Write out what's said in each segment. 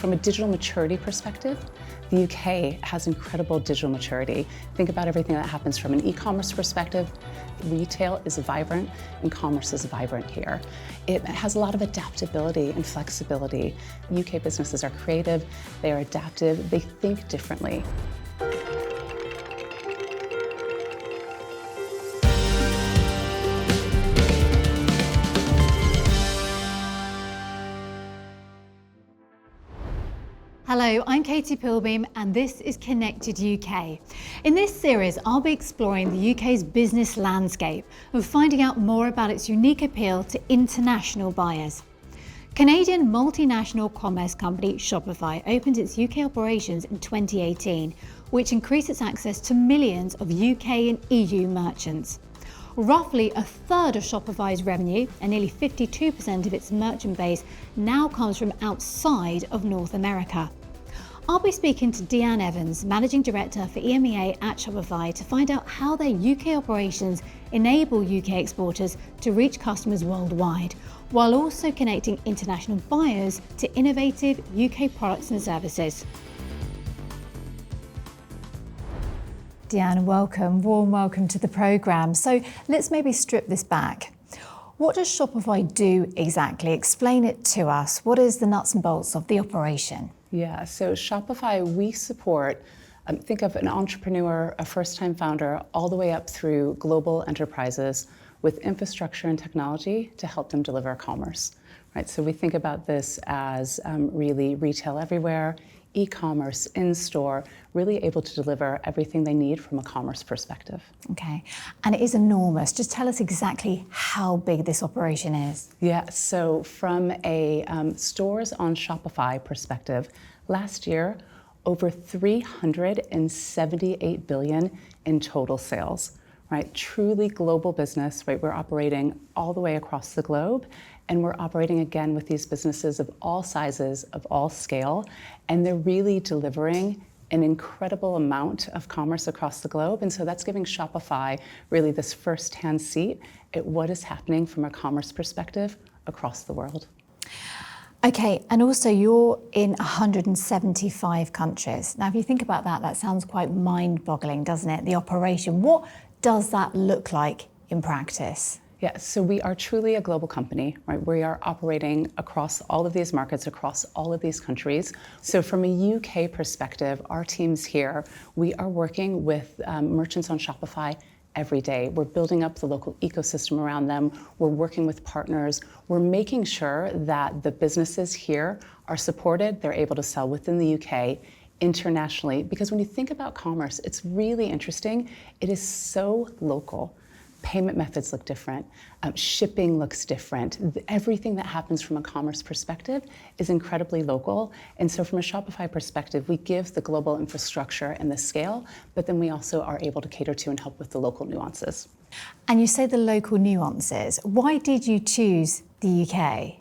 from a digital maturity perspective, the UK has incredible digital maturity. Think about everything that happens from an e-commerce perspective. Retail is vibrant and commerce is vibrant here. It has a lot of adaptability and flexibility. UK businesses are creative, they are adaptive, they think differently. Hello, I'm Katie Pilbeam and this is Connected UK. In this series, I'll be exploring the UK's business landscape and finding out more about its unique appeal to international buyers. Canadian multinational commerce company Shopify opened its UK operations in 2018, which increased its access to millions of UK and EU merchants. Roughly a third of Shopify's revenue and nearly 52% of its merchant base now comes from outside of North America. I'll be speaking to Deann Evans, Managing Director for EMEA at Shopify, to find out how their UK operations enable UK exporters to reach customers worldwide, while also connecting international buyers to innovative UK products and services. Deann, warm welcome to the programme. So let's maybe strip this back. What does Shopify do exactly? Explain it to us. What is the nuts and bolts of the operation? Yeah, so Shopify, we support, think of an entrepreneur, a first-time founder, all the way up through global enterprises with infrastructure and technology to help them deliver commerce, right? So we think about this as really retail everywhere, e-commerce, in-store, really able to deliver everything they need from a commerce perspective. Okay, and it is enormous. Just tell us exactly how big this operation is. Yeah, so from a stores on Shopify perspective, last year, over 378 billion in total sales, right? Truly global business, right? We're operating all the way across the globe, and we're operating again with these businesses of all sizes, of all scale, and they're really delivering an incredible amount of commerce across the globe. And so that's giving Shopify really this first-hand seat at what is happening from a commerce perspective across the world. Okay, and also you're in 175 countries. Now, if you think about that, that sounds quite mind-boggling, doesn't it? The operation. What does that look like in practice? Yeah, so we are truly a global company, right? We are operating across all of these markets, across all of these countries. So from a UK perspective, our teams here, we are working with merchants on Shopify every day. We're building up the local ecosystem around them. We're working with partners. We're making sure that the businesses here are supported. They're able to sell within the UK, internationally, because when you think about commerce, it's really interesting. It is so local. Payment methods look different, shipping looks different. Everything that happens from a commerce perspective is incredibly local. And so from a Shopify perspective, we give the global infrastructure and the scale, but then we also are able to cater to and help with the local nuances. And you say the local nuances. Why did you choose the UK?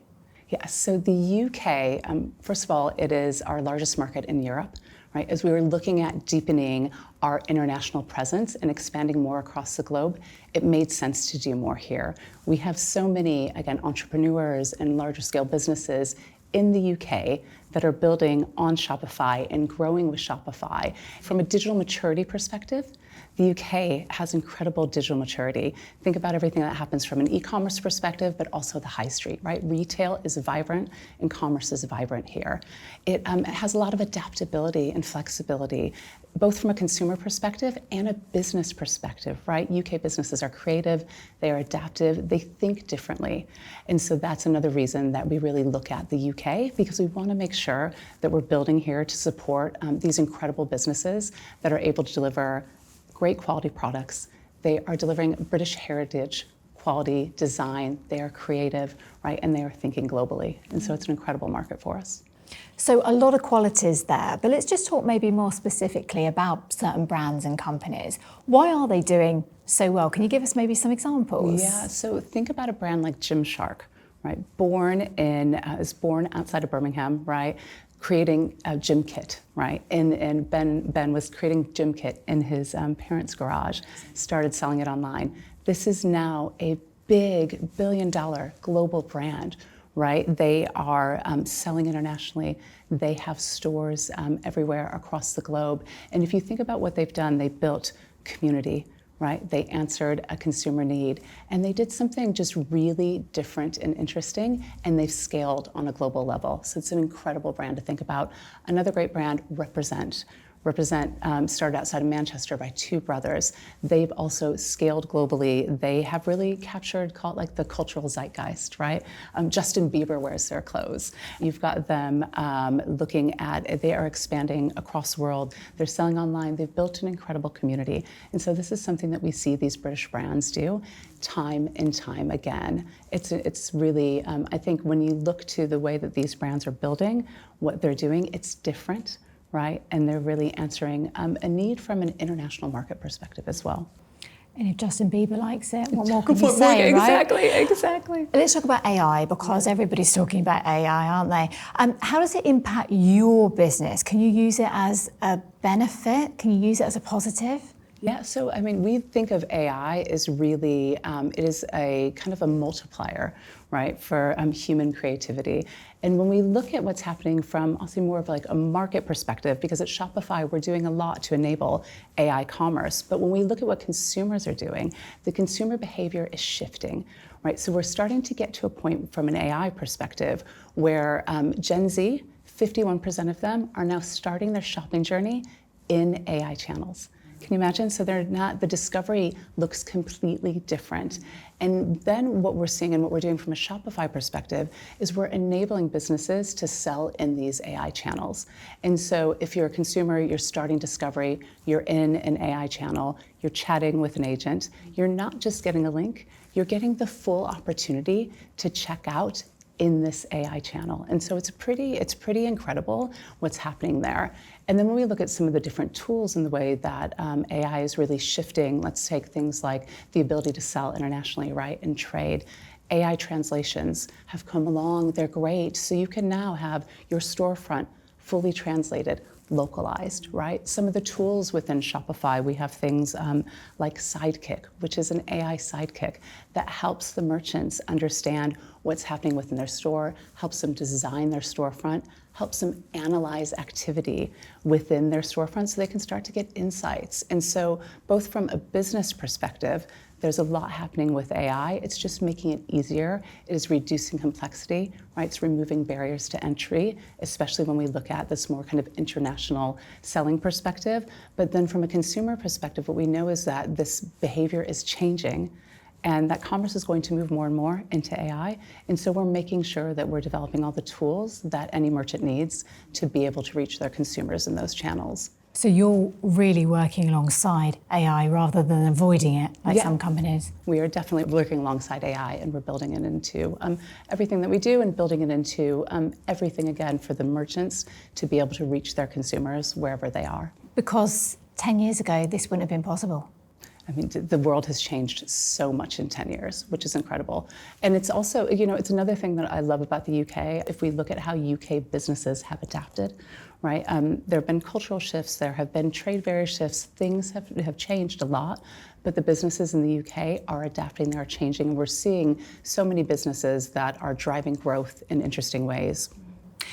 Yeah, so the UK, first of all, it is our largest market in Europe, right? As we were looking at deepening our international presence and expanding more across the globe, it made sense to do more here. We have so many, again, entrepreneurs and larger scale businesses in the UK that are building on Shopify and growing with Shopify. From a digital maturity perspective, the UK has incredible digital maturity. Think about everything that happens from an e-commerce perspective, but also the high street, right? Retail is vibrant and commerce is vibrant here. It has a lot of adaptability and flexibility, both from a consumer perspective and a business perspective, right? UK businesses are creative, they are adaptive, they think differently. And so that's another reason that we really look at the UK, because we want to make sure that we're building here to support these incredible businesses that are able to deliver great quality products. They are delivering British heritage, quality, design, they are creative, right? And they are thinking globally. And so it's an incredible market for us. So a lot of qualities there, but let's just talk maybe more specifically about certain brands and companies. Why are they doing so well? Can you give us maybe some examples? Yeah, so think about a brand like Gymshark, right? Is born outside of Birmingham, right? Creating a gym kit, right? And Ben was creating gym kit in his parents' garage, started selling it online. This is now a big billion-dollar global brand, right? They are selling internationally. They have stores everywhere across the globe. And if you think about what they've done, they built community, right? They answered a consumer need, and they did something just really different and interesting, and they've scaled on a global level. So it's an incredible brand to think about. Another great brand, Represent. Started outside of Manchester by two brothers. They've also scaled globally. They have really captured, call it like the cultural zeitgeist, right? Justin Bieber wears their clothes. You've got them looking at, they are expanding across the world. They're selling online. They've built an incredible community. And so this is something that we see these British brands do time and time again. It's really, I think when you look to the way that these brands are building, what they're doing, it's different. Right, and they're really answering a need from an international market perspective as well. And if Justin Bieber likes it, what more can you say, exactly, right? Exactly. Let's talk about AI, because everybody's talking about AI, aren't they? How does it impact your business? Can you use it as a benefit? Can you use it as a positive? Yeah, so I mean, we think of AI as really, it is a kind of a multiplier, right, for human creativity. And when we look at what's happening from, I'll say more of like a market perspective, because at Shopify, we're doing a lot to enable AI commerce. But when we look at what consumers are doing, the consumer behavior is shifting, right? So we're starting to get to a point from an AI perspective where Gen Z, 51% of them are now starting their shopping journey in AI channels. Can you imagine? So they're not, the discovery looks completely different. And then what we're seeing and what we're doing from a Shopify perspective is we're enabling businesses to sell in these AI channels. And so if you're a consumer, you're starting discovery, you're in an AI channel, you're chatting with an agent, you're not just getting a link, you're getting the full opportunity to check out in this AI channel. And so it's pretty incredible what's happening there. And then when we look at some of the different tools in the way that AI is really shifting, let's take things like the ability to sell internationally, right, and trade. AI translations have come along, they're great. So you can now have your storefront fully translated, localized, right? Some of the tools within Shopify, we have things like Sidekick, which is an AI sidekick that helps the merchants understand what's happening within their store, helps them design their storefront, helps them analyze activity within their storefront so they can start to get insights. And so both from a business perspective, there's a lot happening with AI. It's just making it easier. It is reducing complexity, right? It's removing barriers to entry, especially when we look at this more kind of international selling perspective. But then from a consumer perspective, what we know is that this behavior is changing and that commerce is going to move more and more into AI. And so we're making sure that we're developing all the tools that any merchant needs to be able to reach their consumers in those channels. So you're really working alongside AI rather than avoiding it, like some companies. We are definitely working alongside AI, and we're building it into everything that we do and building it into everything, again, for the merchants to be able to reach their consumers wherever they are. Because 10 years ago, this wouldn't have been possible. I mean, the world has changed so much in 10 years, which is incredible. And it's also, you know, it's another thing that I love about the UK. If we look at how UK businesses have adapted, right? There have been cultural shifts, there have been trade barrier shifts, things have changed a lot, but the businesses in the UK are adapting, they are changing, and we're seeing so many businesses that are driving growth in interesting ways.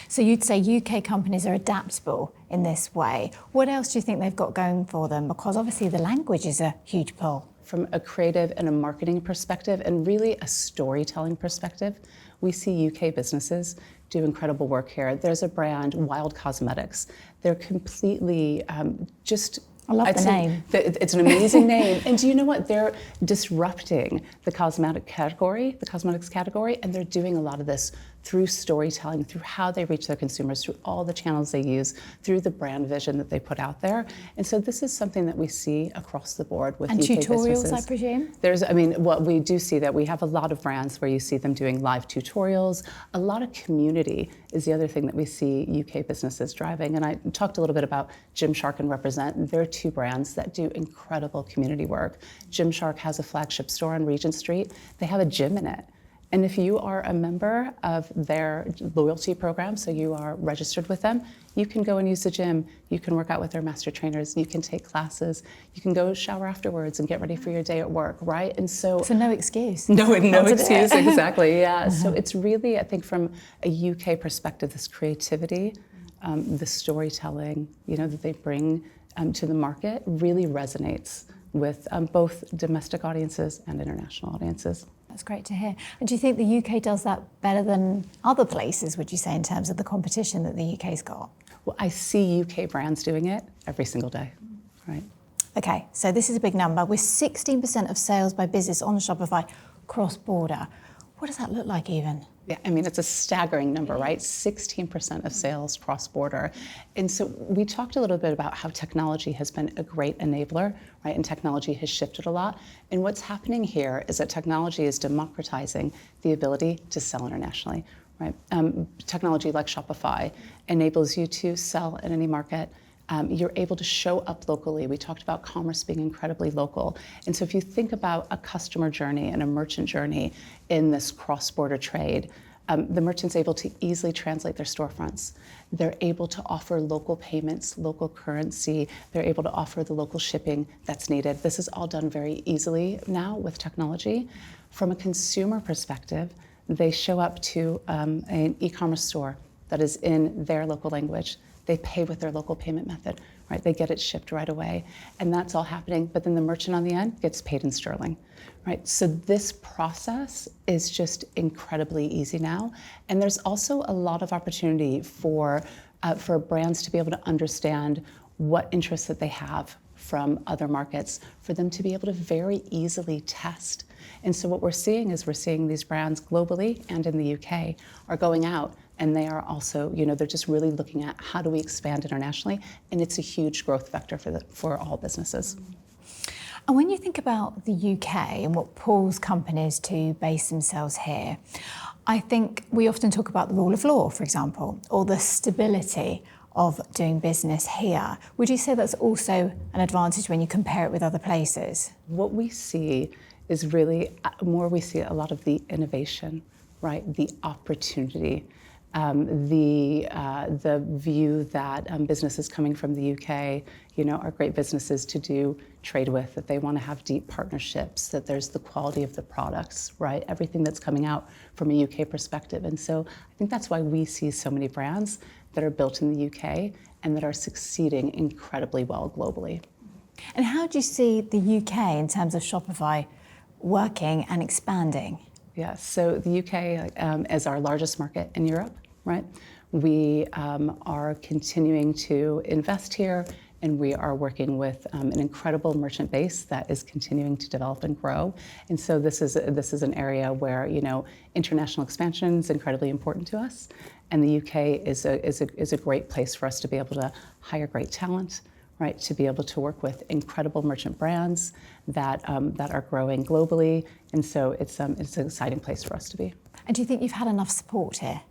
So you'd say UK companies are adaptable in this way. What else do you think they've got going for them? Because obviously the language is a huge pull. From a creative and a marketing perspective, and really a storytelling perspective, we see UK businesses do incredible work here. There's a brand, Wild Cosmetics. They're completely just... I love the name. It's an amazing name. And do you know what? They're disrupting the cosmetics category, and they're doing a lot of this through storytelling, through how they reach their consumers, through all the channels they use, through the brand vision that they put out there. And so this is something that we see across the board with UK businesses. And tutorials, I presume? What we do see that we have a lot of brands where you see them doing live tutorials. A lot of community is the other thing that we see UK businesses driving. And I talked a little bit about Gymshark and Represent. They're two brands that do incredible community work. Gymshark has a flagship store on Regent Street. They have a gym in it. And if you are a member of their loyalty program, so you are registered with them, you can go and use the gym, you can work out with their master trainers, you can take classes, you can go shower afterwards and get ready for your day at work, right? And so no excuse. No excuse, exactly, yeah. So it's really, I think from a UK perspective, this creativity, the storytelling, that they bring to the market really resonates with both domestic audiences and international audiences. That's great to hear. And do you think the UK does that better than other places, would you say, in terms of the competition that the UK's got? Well, I see UK brands doing it every single day, right? Okay, so this is a big number. With 16% of sales by business on Shopify cross-border. What does that look like even? Yeah, I mean, it's a staggering number, right? 16% of sales cross-border. And so we talked a little bit about how technology has been a great enabler, right? And technology has shifted a lot. And what's happening here is that technology is democratizing the ability to sell internationally, right? Technology like Shopify enables you to sell in any market. You're able to show up locally. We talked about commerce being incredibly local. And so if you think about a customer journey and a merchant journey in this cross-border trade, the merchant's able to easily translate their storefronts. They're able to offer local payments, local currency. They're able to offer the local shipping that's needed. This is all done very easily now with technology. From a consumer perspective, they show up to an e-commerce store that is in their local language. They pay with their local payment method, right? They get it shipped right away. And that's all happening, but then the merchant on the end gets paid in sterling, right? So this process is just incredibly easy now. And there's also a lot of opportunity for brands to be able to understand what interests that they have from other markets, for them to be able to very easily test. And so what we're seeing is these brands globally and in the UK are going out, and they are also, they're just really looking at how do we expand internationally, and it's a huge growth vector for all businesses. And when you think about the UK and what pulls companies to base themselves here, I think we often talk about the rule of law, for example, or the stability of doing business here. Would you say that's also an advantage when you compare it with other places? What we see is really we see a lot of the innovation, right? The opportunity, the view that businesses coming from the UK, are great businesses to do trade with, that they want to have deep partnerships, that there's the quality of the products, right? Everything that's coming out from a UK perspective. And so I think that's why we see so many brands that are built in the UK and that are succeeding incredibly well globally. And how do you see the UK in terms of Shopify working and expanding? Yeah, so the UK is our largest market in Europe, right? We are continuing to invest here, and we are working with an incredible merchant base that is continuing to develop and grow. And so this is an area where international expansion is incredibly important to us, and the UK is a great place for us to be able to hire great talent, right? To be able to work with incredible merchant brands that are growing globally, and so it's an exciting place for us to be. And do you think you've had enough support here?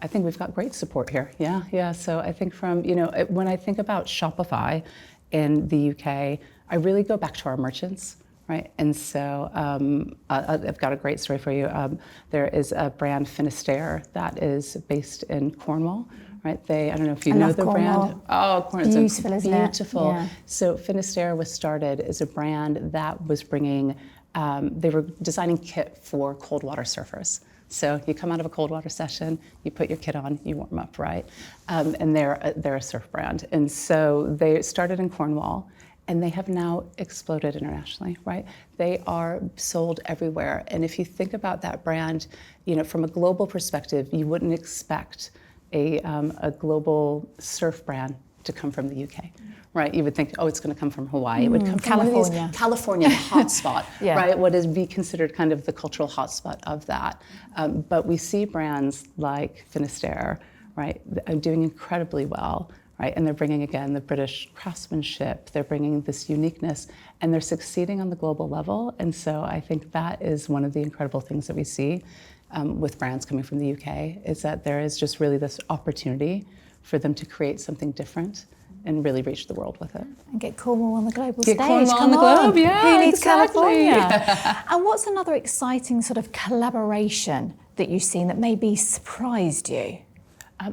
I think we've got great support here. Yeah. So I think when I think about Shopify in the UK, I really go back to our merchants, right? And so I've got a great story for you. There is a brand, Finisterre, that is based in Cornwall, right? I don't know if you know the Cornwall. brand. Oh, Cornwall. Beautiful, isn't it? Beautiful. Yeah. So Finisterre was started as a brand that was bringing, they were designing kit for cold water surfers. So you come out of a cold water session, you put your kit on, you warm up, right? And they're a surf brand. And so they started in Cornwall, and they have now exploded internationally, right? They are sold everywhere. And if you think about that brand, from a global perspective, you wouldn't expect a global surf brand to come from the UK, right? You would think, it's going to come from Hawaii. It would come from California. California hotspot, Yeah. right? What is be considered kind of the cultural hotspot of that. But we see brands like Finisterre, right, doing incredibly well, right? And they're bringing, again, the British craftsmanship. They're bringing this uniqueness, and they're succeeding on the global level. And so I think that is one of the incredible things that we see with brands coming from the UK, is that there is just really this opportunity for them to create something different and really reach the world with it. And get Cornwall on the global Get stage. Cornwall Come on the globe, yeah, Who needs exactly. California? And what's another exciting sort of collaboration that you've seen that maybe surprised you?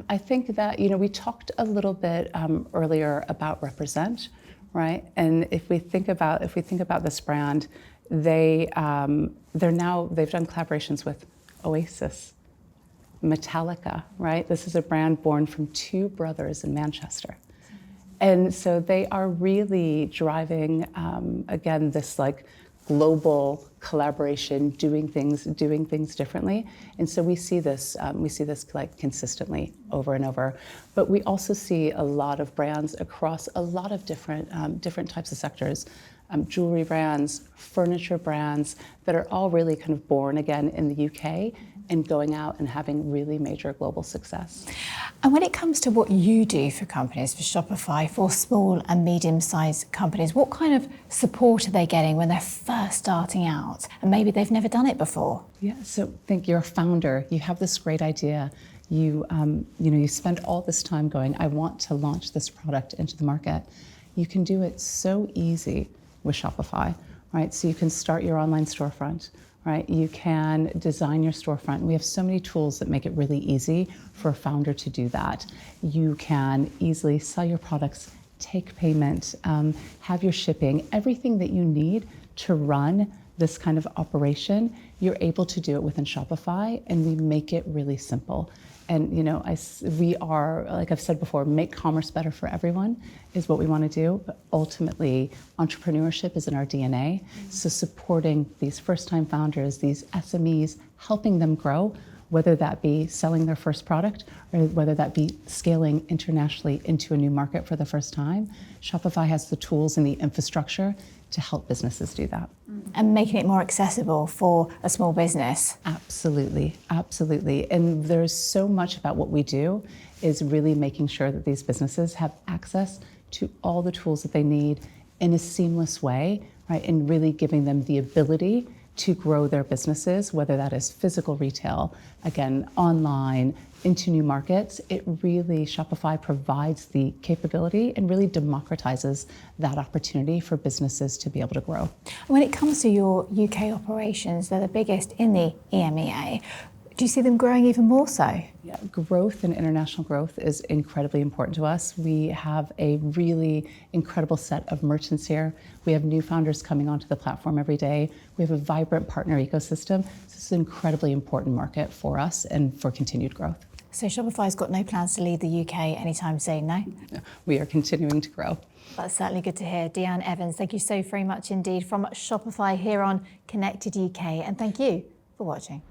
I think that, you know, we talked a little bit earlier about Represent, right? And if we think about this brand, they've done collaborations with Oasis, Metallica, right? This is a brand born from two brothers in Manchester. And so they are really driving, again, this like global collaboration, doing things differently. And so we see this like consistently over and over. But we also see a lot of brands across a lot of different types of sectors. Jewelry brands, furniture brands that are all really kind of born again in the UK and going out and having really major global success. And when it comes to what you do for companies, for Shopify, for small and medium-sized companies, what kind of support are they getting when they're first starting out and maybe they've never done it before? Yeah, so think you're a founder, you have this great idea, you spend all this time going, I want to launch this product into the market. You can do it so easy with Shopify, right? So you can start your online storefront, right? You can design your storefront. We have so many tools that make it really easy for a founder to do that. You can easily sell your products, take payment, have your shipping, everything that you need to run this kind of operation, you're able to do it within Shopify, and we make it really simple. And we are, like I've said before, make commerce better for everyone is what we want to do. But ultimately, entrepreneurship is in our DNA. So supporting these first-time founders, these SMEs, helping them grow, whether that be selling their first product or whether that be scaling internationally into a new market for the first time, Shopify has the tools and the infrastructure to help businesses do that. And making it more accessible for a small business. Absolutely, absolutely. And there's so much about what we do is really making sure that these businesses have access to all the tools that they need in a seamless way, right? And really giving them the ability to grow their businesses, whether that is physical retail, again, online, into new markets. It really, Shopify provides the capability and really democratizes that opportunity for businesses to be able to grow. When it comes to your UK operations, they're the biggest in the EMEA. Do you see them growing even more so? Yeah, growth and international growth is incredibly important to us. We have a really incredible set of merchants here. We have new founders coming onto the platform every day. We have a vibrant partner ecosystem. This is an incredibly important market for us and for continued growth. So Shopify's got no plans to leave the UK anytime soon, no? We are continuing to grow. That's certainly good to hear. Deann Evans, thank you so very much indeed from Shopify here on Connected UK, and thank you for watching.